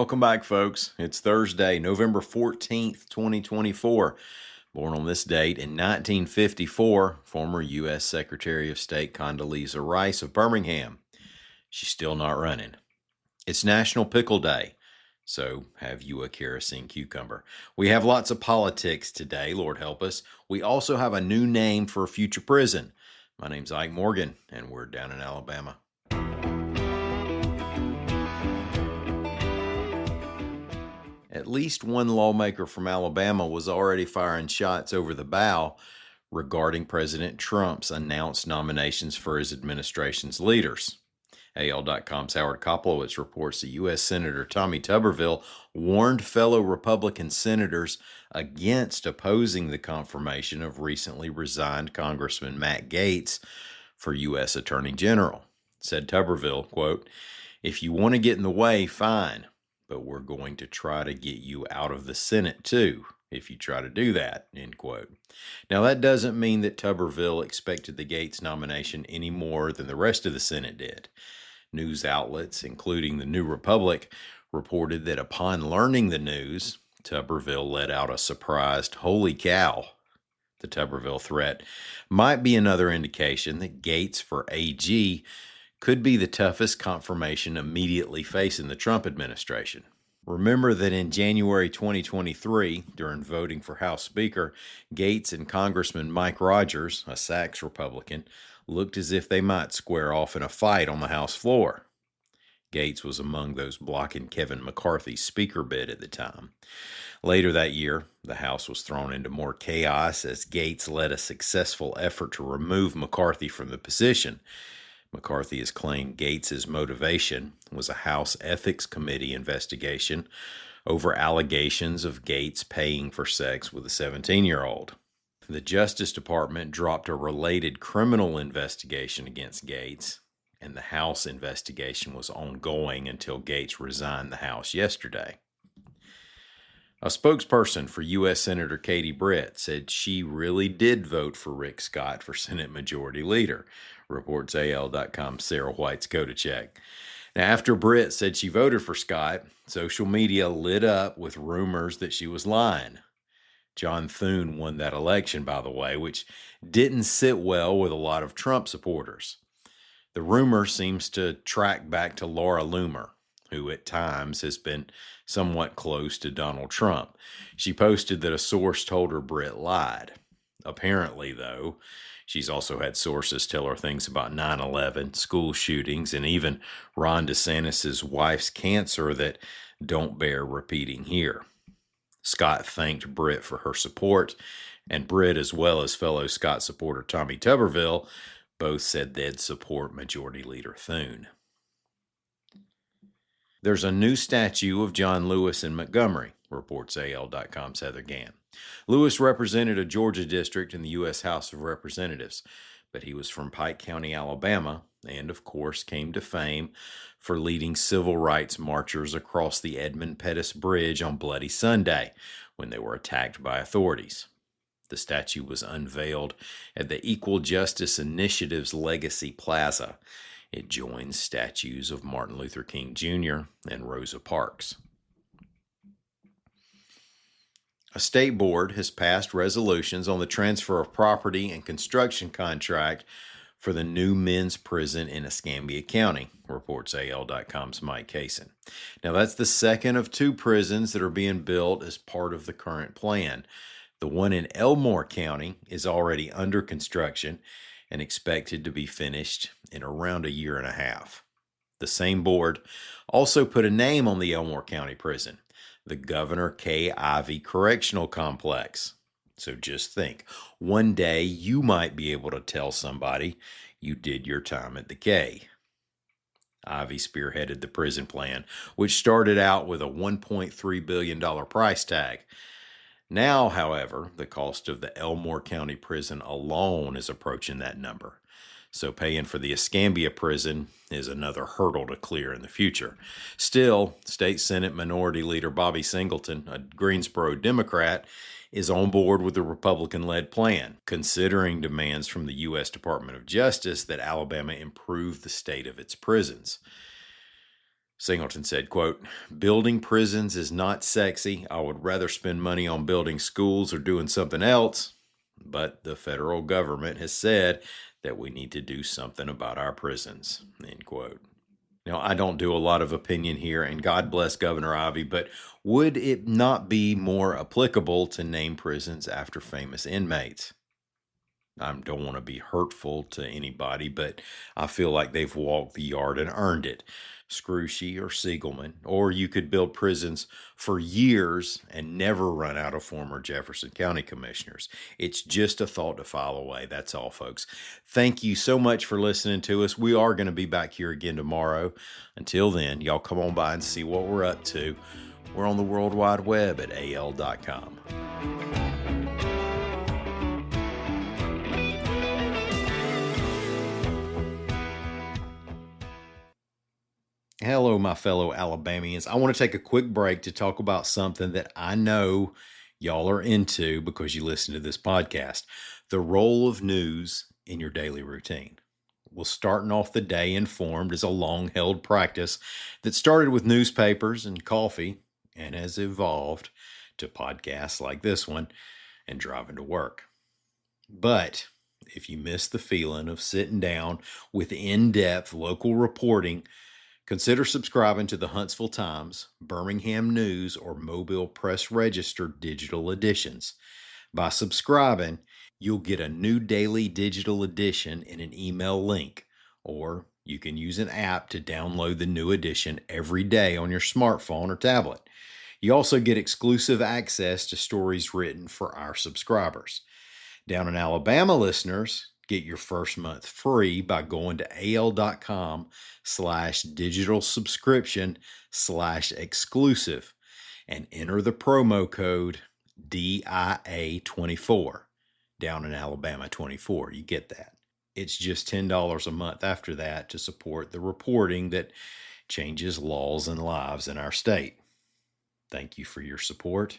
Welcome back, folks. It's Thursday, November 14th, 2024. Born on this date in 1954, former U.S. Secretary of State Condoleezza Rice of Birmingham. She's still not running. It's National Pickle Day, so have you a kerosene cucumber. We have lots of politics today, Lord help us. We also have a new name for a future prison. My name's Ike Morgan, and we're down in Alabama. At least one lawmaker from Alabama was already firing shots over the bow regarding President Trump's announced nominations for his administration's leaders. AL.com's Howard Koplowitz reports that U.S. Senator Tommy Tuberville warned fellow Republican senators against opposing the confirmation of recently resigned Congressman Matt Gaetz for U.S. Attorney General. Said Tuberville, quote, "If you want to get in the way, fine. But we're going to try to get you out of the Senate, too, if you try to do that," end quote. Now, that doesn't mean that Tuberville expected the Gaetz nomination any more than the rest of the Senate did. News outlets, including the New Republic, reported that upon learning the news, Tuberville let out a surprised, "Holy cow." The Tuberville threat might be another indication that Gaetz for AG could be the toughest confirmation immediately facing the Trump administration. Remember that in January 2023, during voting for House Speaker, Gaetz and Congressman Mike Rogers, a Sachs Republican, looked as if they might square off in a fight on the House floor. Gaetz was among those blocking Kevin McCarthy's speaker bid at the time. Later that year, the House was thrown into more chaos as Gaetz led a successful effort to remove McCarthy from the position. McCarthy has claimed Gaetz's motivation was a House Ethics Committee investigation over allegations of Gaetz paying for sex with a 17-year-old. The Justice Department dropped a related criminal investigation against Gaetz, and the House investigation was ongoing until Gaetz resigned the House yesterday. A spokesperson for U.S. Senator Katie Britt said she really did vote for Rick Scott for Senate Majority Leader, reports AL.com's Sarah White's Kodacheck. Now, after Britt said she voted for Scott, social media lit up with rumors that she was lying. John Thune won that election, by the way, which didn't sit well with a lot of Trump supporters. The rumor seems to track back to Laura Loomer, who at times has been somewhat close to Donald Trump. She posted that a source told her Britt lied. Apparently, though, she's also had sources tell her things about 9/11, school shootings, and even Ron DeSantis' wife's cancer that don't bear repeating here. Scott thanked Britt for her support, and Britt, as well as fellow Scott supporter Tommy Tuberville, both said they'd support Majority Leader Thune. There's a new statue of John Lewis in Montgomery, reports AL.com's Heather Gann. Lewis represented a Georgia district in the U.S. House of Representatives, but he was from Pike County, Alabama, and of course came to fame for leading civil rights marchers across the Edmund Pettus Bridge on Bloody Sunday when they were attacked by authorities. The statue was unveiled at the Equal Justice Initiative's Legacy Plaza. It joins statues of Martin Luther King Jr. and Rosa Parks. A state board has passed resolutions on the transfer of property and construction contract for the new men's prison in Escambia County, reports AL.com's Mike Kaysen. Now, that's the second of two prisons that are being built as part of the current plan. The one in Elmore County is already under construction and expected to be finished in around a year and a half. The same board also put a name on the Elmore County Prison, the Governor K. Ivey Correctional Complex. So just think, one day you might be able to tell somebody you did your time at the K. Ivey spearheaded the prison plan, which started out with a $1.3 billion price tag. Now, however, the cost of the Elmore County Prison alone is approaching that number. So paying for the Escambia prison is another hurdle to clear in the future. Still, State Senate Minority Leader Bobby Singleton, a Greensboro Democrat, is on board with the Republican-led plan, considering demands from the U.S. Department of Justice that Alabama improve the state of its prisons. Singleton said, quote, "Building prisons is not sexy. I would rather spend money on building schools or doing something else. But the federal government has said that we need to do something about our prisons," end quote. Now, I don't do a lot of opinion here, and God bless Governor Ivey, but would it not be more applicable to name prisons after famous inmates? I don't want to be hurtful to anybody, but I feel like they've walked the yard and earned it. Scrushy or Siegelman, or you could build prisons for years and never run out of former Jefferson County commissioners. It's just a thought to file away. That's all, folks. Thank you so much for listening to us. We are going to be back here again tomorrow. Until then, y'all come on by and see what we're up to. We're on the World Wide Web at al.com. Hello, my fellow Alabamians. I want to take a quick break to talk about something that I know y'all are into because you listen to this podcast: the role of news in your daily routine. Well, starting off the day informed is a long-held practice that started with newspapers and coffee and has evolved to podcasts like this one and driving to work. But if you miss the feeling of sitting down with in-depth local reporting, consider subscribing to the Huntsville Times, Birmingham News, or Mobile Press Register digital editions. By subscribing, you'll get a new daily digital edition in an email link, or you can use an app to download the new edition every day on your smartphone or tablet. You also get exclusive access to stories written for our subscribers. Down in Alabama, listeners get your first month free by going to al.com/digital subscription/exclusive and enter the promo code DIA24. Down in Alabama 24. You get that. It's just $10 a month after that to support the reporting that changes laws and lives in our state. Thank you for your support.